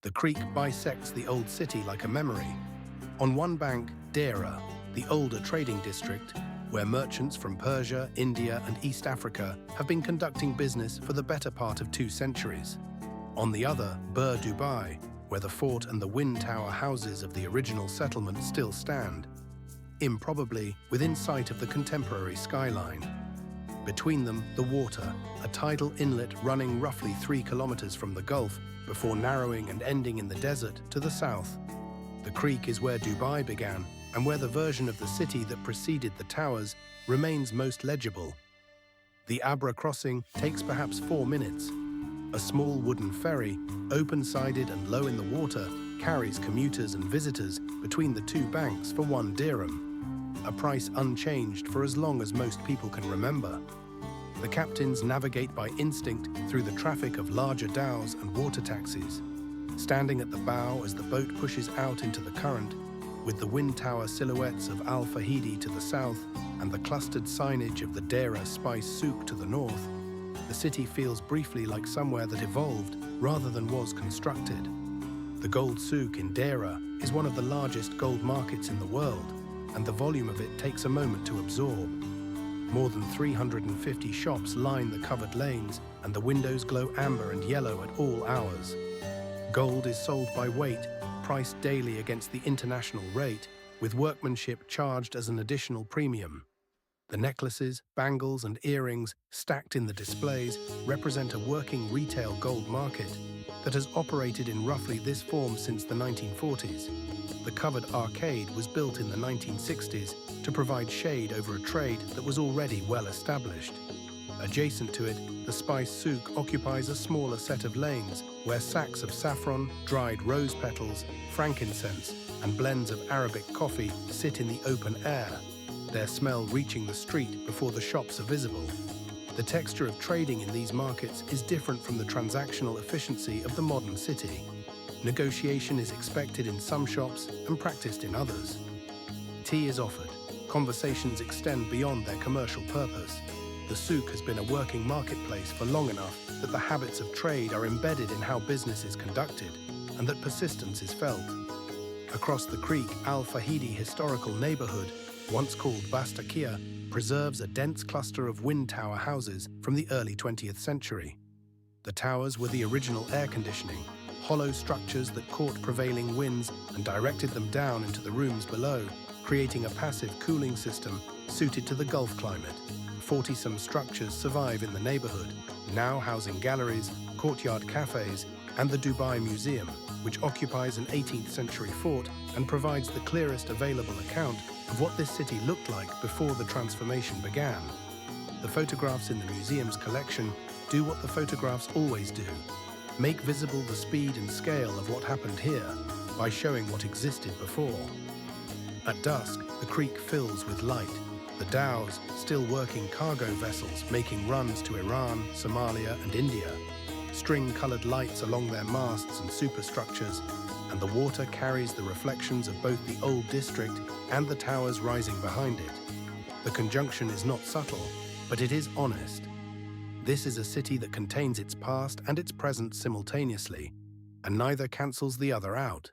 The creek bisects the old city like a memory. On one bank, Deira, the older trading district, where merchants from Persia, India, and East Africa have been conducting business for the better part of 2 centuries. On the other, Burj Dubai, where the fort and the wind tower houses of the original settlement still stand, improbably within sight of the contemporary skyline. Between them, the water, a tidal inlet running roughly 3 kilometers from the Gulf before narrowing and ending in the desert to the south. The creek is where Dubai began and where the version of the city that preceded the towers remains most legible. The Abra crossing takes perhaps 4 minutes. A small wooden ferry, open-sided and low in the water, carries commuters and visitors between the 2 banks for 1 dirham, a price unchanged for as long as most people can remember. The captains navigate by instinct through the traffic of larger dhows and water taxis, standing at the bow as the boat pushes out into the current, with the wind tower silhouettes of Al Fahidi to the south and the clustered signage of the Deira spice souk to the north. The city feels briefly like somewhere that evolved rather than was constructed. The gold souk in Deira is one of the largest gold markets in the world, and the volume of it takes a moment to absorb. More than 350 shops line the covered lanes, and the windows glow amber and yellow at all hours. Gold is sold by weight, priced daily against the international rate, with workmanship charged as an additional premium. The necklaces, bangles, and earrings stacked in the displays represent a working retail gold market that has operated in roughly this form since the 1940s. The covered arcade was built in the 1960s to provide shade over a trade that was already well established. Adjacent to it, the spice souk occupies a smaller set of lanes where sacks of saffron, dried rose petals, frankincense, and blends of Arabic coffee sit in the open air, their smell reaching the street before the shops are visible. The texture of trading in these markets is different from the transactional efficiency of the modern city. Negotiation is expected in some shops and practiced in others. Tea is offered. Conversations extend beyond their commercial purpose. The souk has been a working marketplace for long enough that the habits of trade are embedded in how business is conducted, and that persistence is felt. Across the creek, Al Fahidi historical neighbourhood, once called Bastakiya, preserves a dense cluster of wind tower houses from the early 20th century. The towers were the original air conditioning, hollow structures that caught prevailing winds and directed them down into the rooms below, creating a passive cooling system suited to the Gulf climate. 40-some structures survive in the neighbourhood, now housing galleries, courtyard cafes, and the Dubai Museum, which occupies an 18th century fort and provides the clearest available account of what this city looked like before the transformation began. The photographs in the museum's collection do what the photographs always do: make visible the speed and scale of what happened here by showing what existed before. At dusk, the creek fills with light. The dhows, still working cargo vessels making runs to Iran, Somalia, and India, string-colored lights along their masts and superstructures, and the water carries the reflections of both the old district and the towers rising behind it. The conjunction is not subtle, but it is honest. This is a city that contains its past and its present simultaneously, and neither cancels the other out.